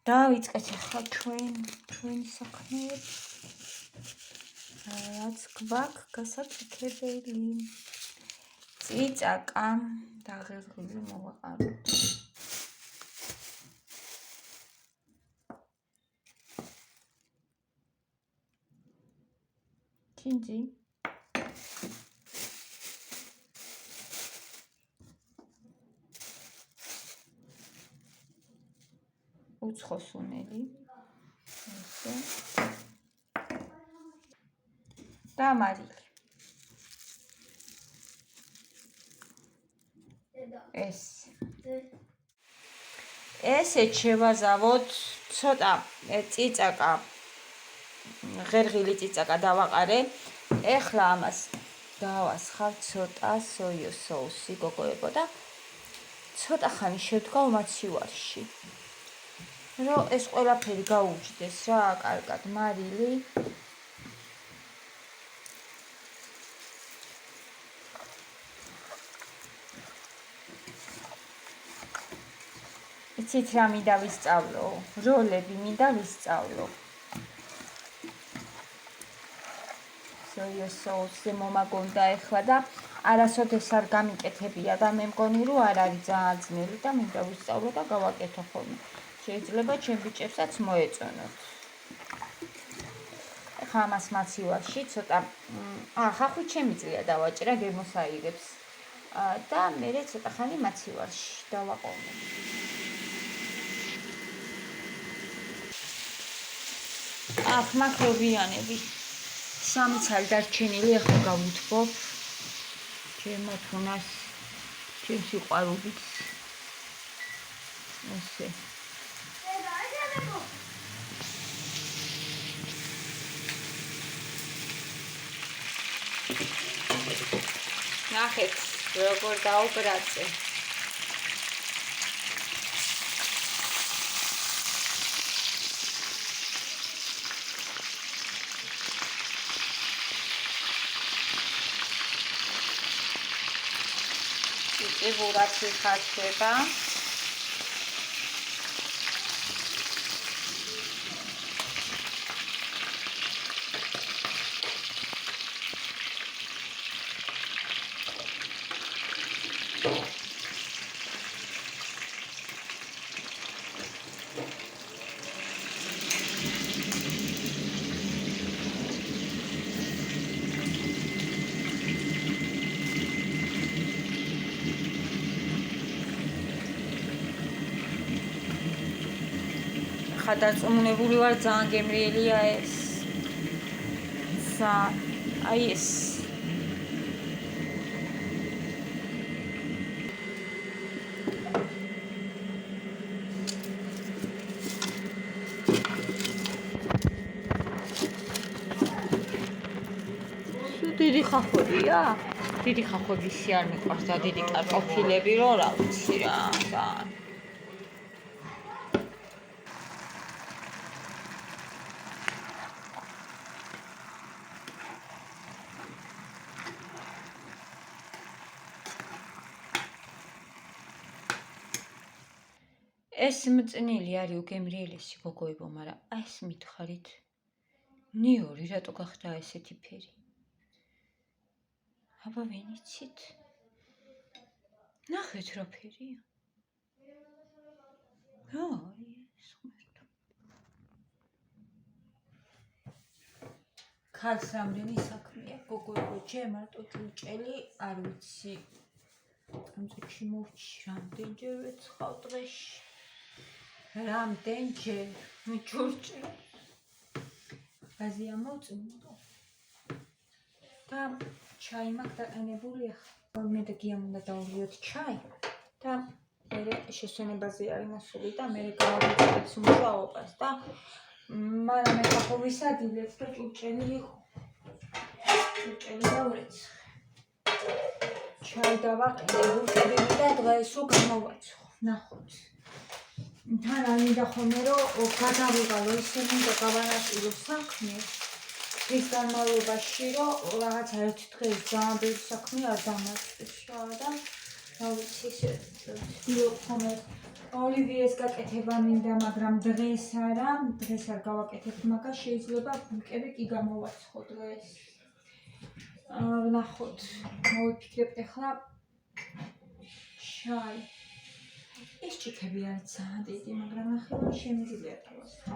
დავიწყეთ ახლა ჩვენი საქმეები. რაც გვაქვს გასაკეთებელი. წიწაკა დაღერღილი მოვაყაროთ. ჩინჯი უცხოსუნელი ესე და მარილი ესეთ შევაზავოთ ცოტა წიწაკა ღერღილი წიწაკა დავაყარე ეხლა ამას დავასხავ ცოტა სოიო соуსი გოგოებო და ცოტა ხანი შევდგავ მაცივარში რომ ეს ყველაფერი გაუჯდეს რა კარგად მარილი იცით რა მინდა ვისწავლო როლები მინდა ვისწავლო სოიო соуსი მომაგონდა ეხლა და არასოდეს არ გამიკეთებია და მე მგონი რომ არ არის ძალიან ძნელი და მინდა ვისწავლო და გავაკეთო ხოლმე შეიძლება ჩემ ბიჭებსაც მოეწონოთ ეხლა ამას მაცივარში ცოტა ხახვი ჩემიწლია დავაჭრა გემოსაირებს და მე ცოტა ხანი მაცივარში დავაყოვნე მაქრობიანები სამი ცალი დარჩენილი ახლა გავუთბობ ჩემო თუნას ჩემ სიყვარულით ესე ნახეთ როგორ დაუბრაწე ებურად ხარდება დარწმუნებული ვარ ძალიან გემრიელია ეს აი ეს დიდი ხახვებია დიდი ხახვებისი არ მიყვარს და დიდი კარტოფილები რო რა ვიცი რა ეს მწნილი არის უგემრიელესი გოგოებო, მაგრამ ეს მითხარით ნიორი რატო გახდა ესეთი ფერი? აბა ვინ იცით? ნახეთ რა ფერია. ეს ღმერთო. ქალს რამდენი საქმეა გოგოებო, ჩემ მარტო ჭურჭელი არ ვიცი. ამ წუთში მოვჭი რამდენჯერ ვეცხავ დღეში. რამდენჯერ ჭურჭელი. გაზია მოწმუნდა. და ჩაი მაქვს დაყენებული ახლა. მე და გიამ უნდა დავუვლიოთ ჩაი და მე შესვენებაზე არის მოსული და მე გავავიწყებ მუშაობას და მაგრამ მე ხოვისადილეთ და ჭურჭელი დავრეცხე. ჩაი დავაყენე ბურთები და დღეს გამოვაცხო. ნახოთ. თან არ მინდა ხოლმე რომ გადავიღალო ისე მინდა გავანაწილო საქმე. ის განმავლობაში რომ რაღაც ერთ დღეს ძალიან ბევრი საქმე არ დამარცხეს რა და რა ვიცი ისე ვცდილობ ხოლმე ოლივიეს გაკეთება მინდა, მაგრამ დღეს არ გავაკეთებ, მაგრამ შეიძლება ბულკები კი გამოვაცხო დღეს. ვნახოთ, მოვიფიქრებთ ახლა შაი. ეს ჭიქები არის ძალიან დიდი, მაგრამ ნახევარი შემიძლია დავასხო.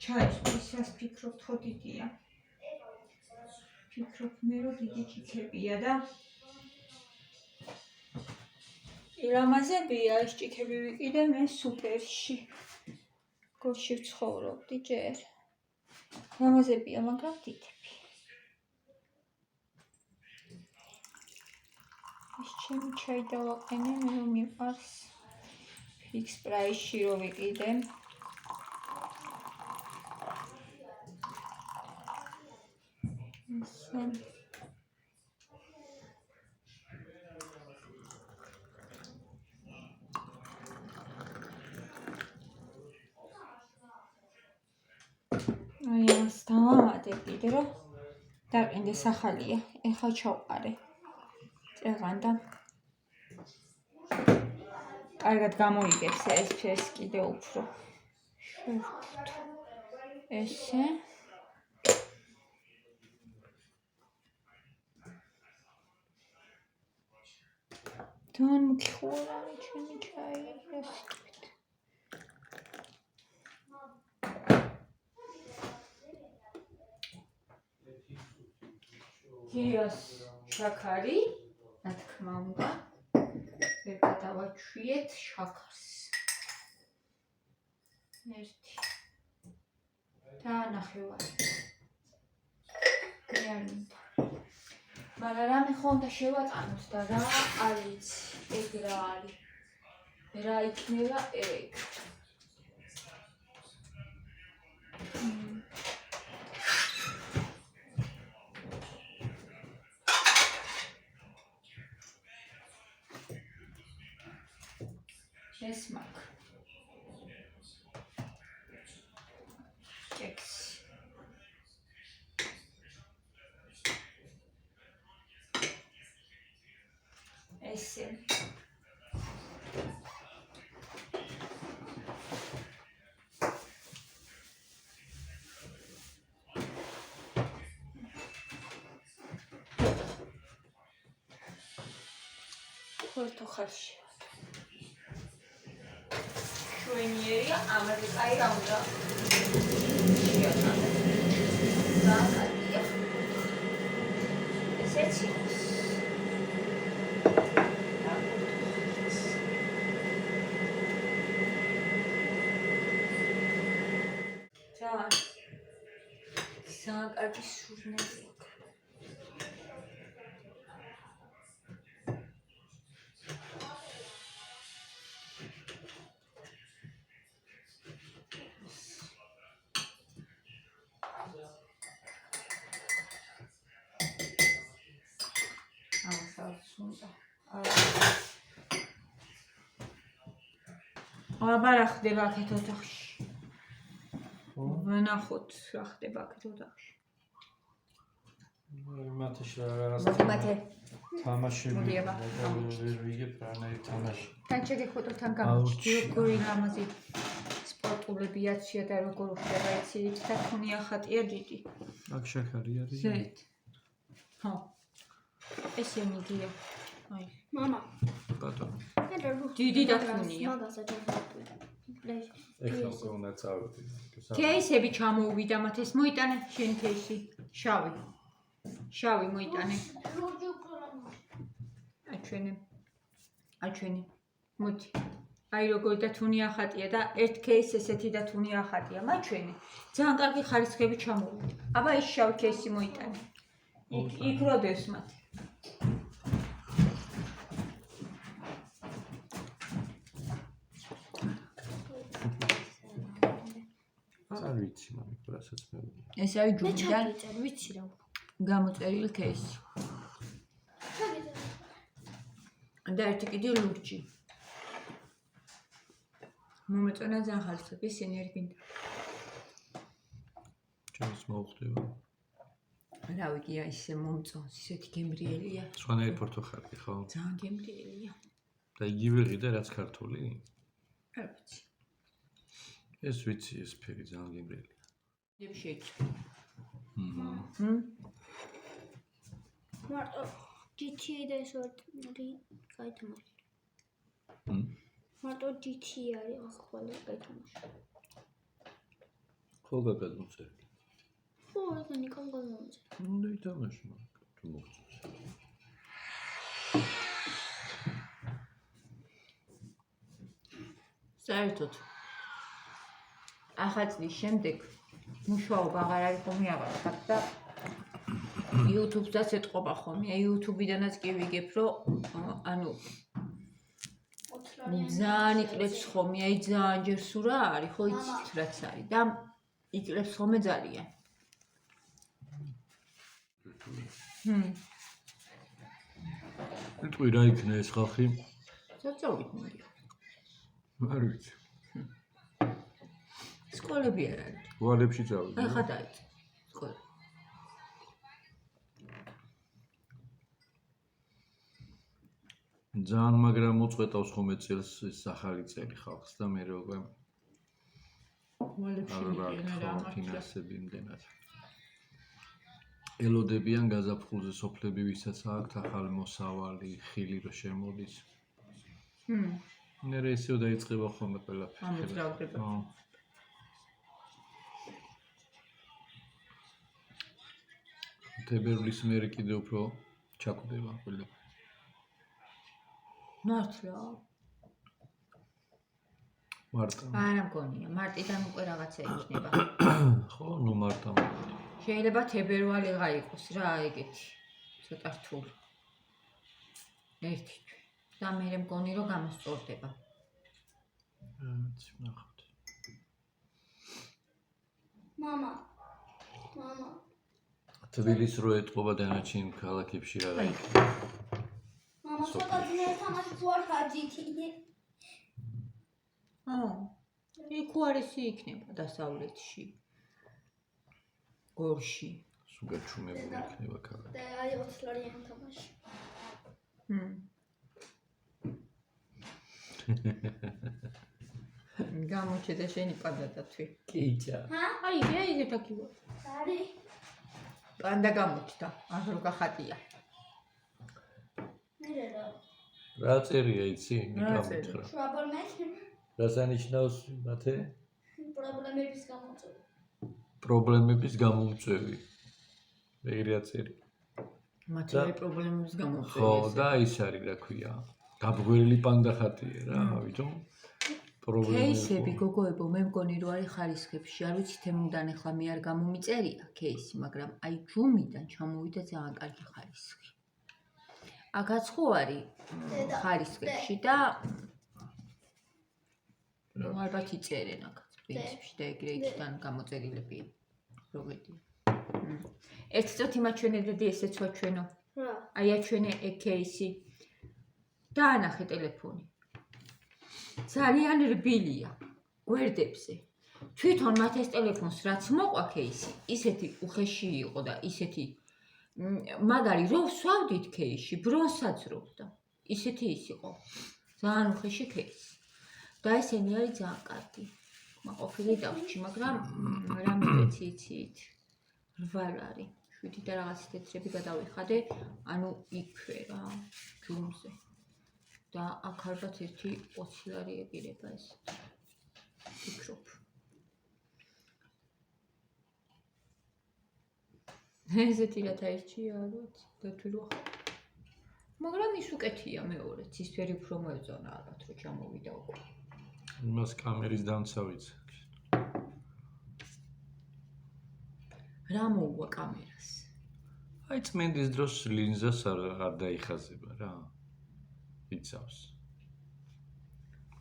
ჩაის რას ფიქრობთ, ხო დიდია? ფიქრობ მე რომ დიდი ჭიქებია და ილამაზებია ეს ჭიქები ვიყიდე მე სუპერში. გორში ვცხოვრობდი ჯერ. ილამაზებია, მაგრამ დიდები. ეს ჩემი ჩაი დავაყენე, მე რომ მიყვარს. ფიქს პრაისში რო ვიყიდე. ესე აი ეს დავამატებ კიდე რომ დაყინდეს ახალია. ეხლა ჩავყარე. წეღან და კარგად გამოიგებს ეს კიდე უფრო. შევფუთო. ესე თან მქხურანი ჩემი ჩაი ესეთ. გიას შაქარი, რა თქმა უნდა. ვერ გადავაჩვიეთ შაქარს. ერთი. და ნახევარი. მე არ მინდა. მაგრამ რამე ხო უნდა შევატანოთ და რა არ ვიცი, ეგ რა არის. რა იქნება ეგ. ეს მაგ. კექსი. ესე. ხორთო ხარში. შვენიერია, ამერიკայի რა უნდა. შეატანე. ზაკალია. ესეც იყოს. ძალიან კარგი სურნელი. აბა რა ხდება აქეთ ოთახში? ვნახოთ რა ხდება აქეთ ოთახში. მათეში რაღაც თამაშები ვერ ვიგებ რანაირ თამაში. თან შეგეხոտო თან გამოჩდი როგორი ლამაზი სპორტულები აცია და როგორ ხდება იცით და თუნია ხატია დიდი. აქ შაქარი არის. ზეთ. ხო. ესე მიგია. აი. მამა. ბატონო. დიდი და თუნია. ეხლა უკვე უნდა წავედი. კეისები ჩამოუვიდა მათ ეს მოიტანე შენ კეისი. შავი. შავი მოიტანე. აჩვენე. მოდი. აი როგორი და თუნია ხატია და ერთ კეის ესეთი და თუნია ხატია. მაჩვენე. ძალიან კარგი ხარისხები ჩამოვიდა. აბა ეს შავი კეისი მოიტანე. იქ როდეს მათ. არ ვიცი მამიკ რასაც მე. ეს არის ჯუმიდან ვიცი რა. გამოწერილი კეისი. და ერთი კიდე ლურჯი. მომეწონა ძალიან ხარისხები, ისინი არ გინდა. ჩემს მოუხდება. რა ვიცი, ისე მომწონს, ისეთი გემრიელია. სხვანაირი პორტოხალი ხო? ძალიან გემრიელია. და იგივე ყიდა რაც ქართული? არ ვიცი. ეს ვიცი, ეს ფერი ძალიან გემრიელია. დებ შეიცვი. მარტო GTA და ეს ორი გაითამაშე. მარტო GTA არის ახლა გაითამაშე. ხო გაგაზრდილი. ხო, რა ნიკამ გაგაზრდილი. უნდა ითამაშო, მაგრამ თუ მოგწონს. საერთოდ ახალწლის შემდეგ მუშაობა აღარ არის ხომ აღარ და YouTube-დაც ეთყობა ხომ, YouTube-დანაც კი ვიგებ, რომ ანუ ძალიან იკლებს ხომ, აი ძალიან ჯერ სურა არის, ხო იცით რაც არის და იკლებს ხომ ძალიან. იტყვი რა იქნა ეს ხალხი? საწოლით მოდია. არ ვიცი. სკოლები არ არის. ვალებში წავიდი. ახლა დაიწყე სკოლა. ძალიან მაგრამ მოწყვეტავს ხოლმე წელს ეს ახალი წელი ხალხს და მე როგორ ვალებში მიყენა რა მართლა. ფინანსები იმდენად. ელოდებიან გაზაფხულზე სოფლები, ვისაც აქვთ ახალი მოსავალი, ხილი რო შემოდის. მერე ისევ დაიწყება ხოლმე ყველაფერი. ამოძრავდება. თებერვლის მერე კიდე უფრო ჩაკვდება ყველაფერი. მართლა. მარტა. არა მგონია, მარტიდან უკვე რაღაცა იქნება. ხო, ნუ მარტა. შეიძლება თებერვალიღა იყოს რა ეგეთი. ცოტა რთული. ერთი თვე. და მე მგონი რომ გამოსწორდება. რაც ნახავთ. მამა. თბილისს რო ეთყობა დანარჩენ ქალაქებში რა რა. მამა ცოტა ძნელი თამაში თუ არ ხარჯითინე. იქ უარესი იქნება დასავლეთში. გორში. სუგაჩუმებული იქნება ქალაქი. და აი 20 ლარიანი თამაში. გამოჩე და შენი პანდა დათვი. კიჭა. აი, ეგ ეთაკივა. არის. პანდა გამოჩდა, ახლა გახატია. მერე რა. რა წერია იცი? რა წერია? მითხრა. პრობლემები. რას ანიშნავს მათე? პრობლემების გამოწვევა. პრობლემების გამომწვევი. ეგრეა წერი. მათე პრობლემების გამოწვევა. ხო, და ის არის რა ქვია. გაბგვერილი პანდა ხატია რა, ვითომ? კეისები გოგოებო, მე მგონი რომ არის ხარისხებში, არ ვიცი თემუდან ახლა მე არ გამომიწერია კეისი, მაგრამ აი ჯუმიდან ჩამოვიდა ძალიან კარგი ხარისხი. აქაც ხო არის ხარისხებში და ალბათ იწერენ აქაც პრინციპში და ეგრე იქიდან გამოწერილებია. როგორია. ერთი წუთი მაჩვენებდი ესეც ვაჩვენო. რა? აი აჩვენე ეგ კეისი. დაანახე ტელეფონი. ძალიან რბილია გვერდებზე. თვითონ მათ ეს ტელეფონს რაც მოყვა კეისი, ისეთი უხეში იყო და ისეთი მაგარი რო ვსვავდით კეისში, ბრონსაც როვდა. ისეთი ის იყო. ძალიან უხეში კეისი. და ესენი არის ძალიან კარგი. მაყოფილი დავჭი, მაგრამ რამე იცით. რვალ არის. 7 და რაღაც თეთრები გადავიხადე, ანუ იქვე რა, ჯუმზე. და აქ ალბათ ერთი 20 ლარი ეპირება ეს. ფიქრობ. ესეთი რა თაირჩია ალბათ, და თუ რა. მაგრამ ის უკეთია მეორე, ცისფერი უფრო მოეწონა ალბათ რომ ჩამოვიდა უკვე. იმას კამერის დამცავიც. რა მოუვა კამერას? აი წმენდის დროს ლინზას არ დაიხაზება რა. იცავს.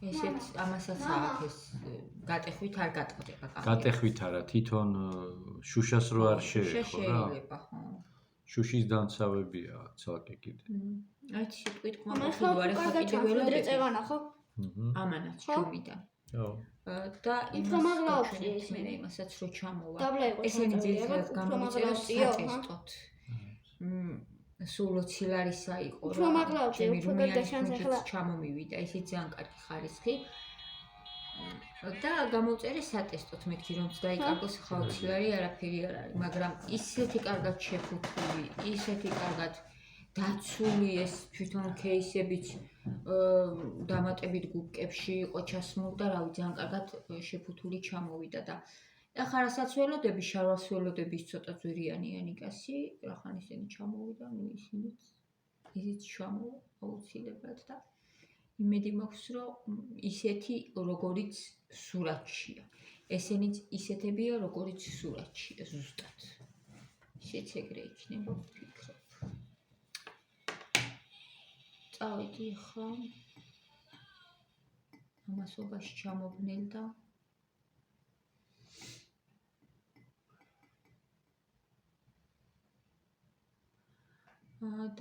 ესეც ამასაც აქვს ეს გატეხვით არ გატყდება კამერა. გატეხვით არა, თვითონ შუშას რო არ შეეხო რა. შეიძლება ხო. შუშის დამცავებია ცალკე კიდე. აი სიტყვით მამა ყმაყოფილი ხო ვარ ახლა კარგად კიდე ჩამოვიდრე ველოდები. წევანახო. ამანაც ჯუმიდან. ხო. და უფრო მაღლა აქვს ჩვენებთ ისინი. მე იმასაც რო ჩამოვა. დაბლა იყო ესენი ჩამწევი, ძირითადად უფრო გამოიწერა მაღლა ვწიო, სატესტოთ. სულ 20 ლარისა იყო უფრო მაღლა ვწიო, უფრო რუმიანის გადაშანს ფუნქციაც ახლა. ჩამომივიდა, ისიც ძალიან კარგი ხარისხი. და გამოვწერე სატესტოთ მეკი რომ დაიკარგოს ხაოცილარი არაფერი არ არის, მაგრამ ისეთი კარგად შეფუთული, ისეთი კარგად დაცული ეს თვითონ кейსებიც დამატებით გუბკებში იყო ჩასმული და რავი ძალიან კარგად შეფუთული ჩამოვიდა და ახლა რასაც ველოდები, შარვალს ველოდები ის ცოტა ძვირიანიანი კაცი, რახან ისინი ჩამოვიდა, ნუ ისიც ჩამოვა აუცილებლად და იმედი მაქვს რომ ისეთი როგორიც სურათშია. ესენიც ისეთებია როგორიც სურათშია ზუსტად. ისეც ეგრე იქნება ვფიქრობ. წავედი ხა ამასობაში ჩამოვვნელ და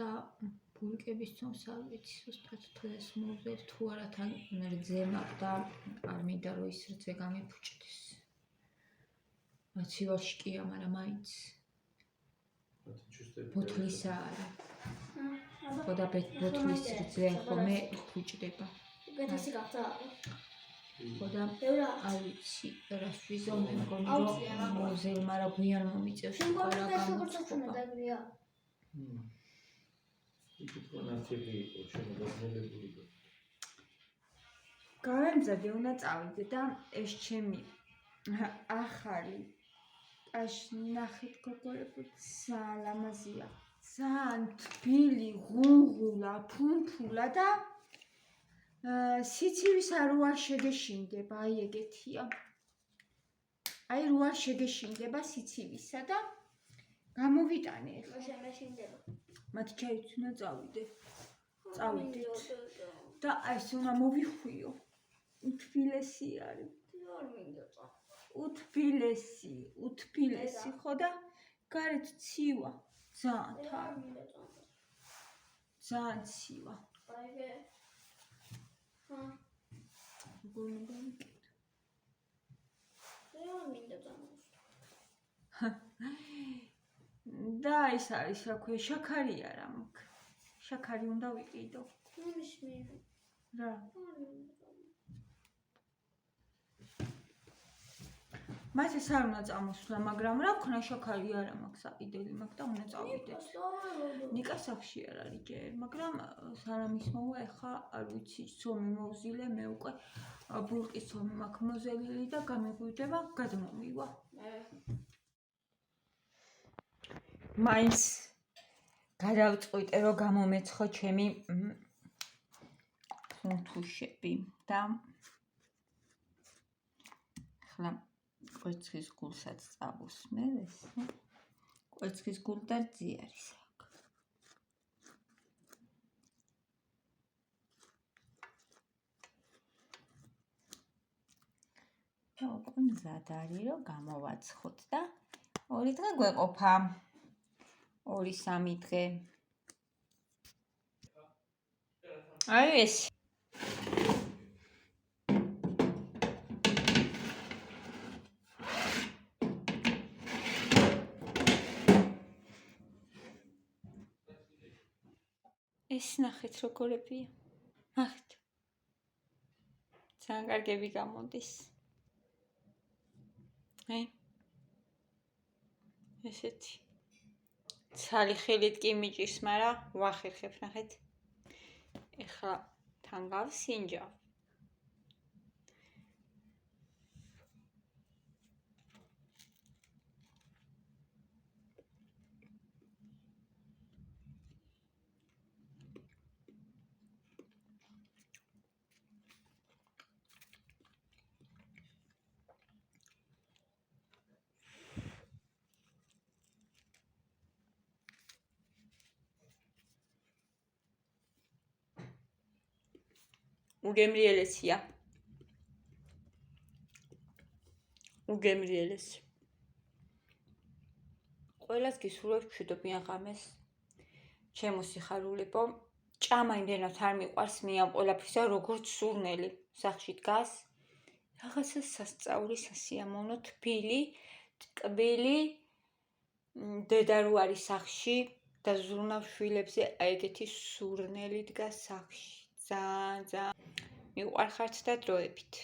და ბულკების თომს არ ვიცი ზუსტად თუ ეს მოვზერ თუ არა თან რძე მაქვს და არ მინდა რომ ის რძე გამიფუჭდეს. მაცივარში კია, მაგრამ მაინც ბოთლისა არის. ხო და ბოთლის რძე ხოლმე ფუჭდება. გეთესი გახდა. ხო და არ ვიცი რას ვიზო მე მგონი რომ მოვზერმა რა გვიან მომიწევს შენ არა გორდა დაგრია. გავემზადე უნდა წავიდე და ეს ჩემი ახალი ნახეთ გოგოებო ძალიან ლამაზია, ძალიან თბილი, ღუნღულა, ფუნფულა და სიცივის არ უარ შეგეშინდება, აი ეგეთია. აი რო არ შეგეშინდება სიცივისა და გამოვიტანე ახლა. შემეშინდება. მათი ჩაიც უნდა წავიდე. წავიდეთ. და ეს უნდა მოვიხვიო. უთბილესი არის. არ მინდა წა. უთბილესი ხო და გარეთ ცივა. ძალიან არ თან. მინდა წა. ძალიან ცივა. აიგე. ჰა. გონდა მიკეთ. არ მინდა წა. და ის არის რა ქვია, შაქარი არა მაქვს. შაქარი უნდა ვიყიდო. რა? მას ეს არ უნდა წამოსვლა, მაგრამ რა ქნა შაქარი არა მაქვს, საყიდელი მაქვს და უნდა წავიდეთ. ნიკა სახში არ არის ჯერ, მაგრამ სანამ ის მოვა, ეხა არ ვიცი, ცომი მოვზილე, მე უკვე ბულკის ცომი მაქვს მოზელილი და გამიგვიდება, გადმომივა. მაინც გადავწყვიტე რომ გამომეცხო ჩემი ფუნთუშები და ახლა კვერცხის გულსაც წავუსმე ეს კვერცხის გული და რძი არის აქ. და უკვე მზად არის რომ გამოვაცხოთ და 2 დღე გვეყოფა. 2-3 დღე. აი ეს. ეს ნახეთ როგორებია. ნახეთ. ძალიან კარგები გამოდის. აი. ესეთი. ცალი ხელით კი მიჭირს, მაგრამ ვახერხებ, ნახეთ. ეხლა თან გავსინჯავ. უგემრიელესია. უგემრიელესი. ყველას გისურვებ მშვიდობიან ღამეს. ჩემო სიხარულებო, ჭამა იმდენად არ მიყვარს მე ამ ყველაფრისა, როგორც სურნელი. სახში დგას, რაღაცა სასწაული, სასიამოვნო, თბილი, ტკბილი, დედა რო არის სახში და ზრუნავს შვილებზე, აი ეგეთი სურნელი დგას სახში. ძალიან მიყვარხართ და დროებით.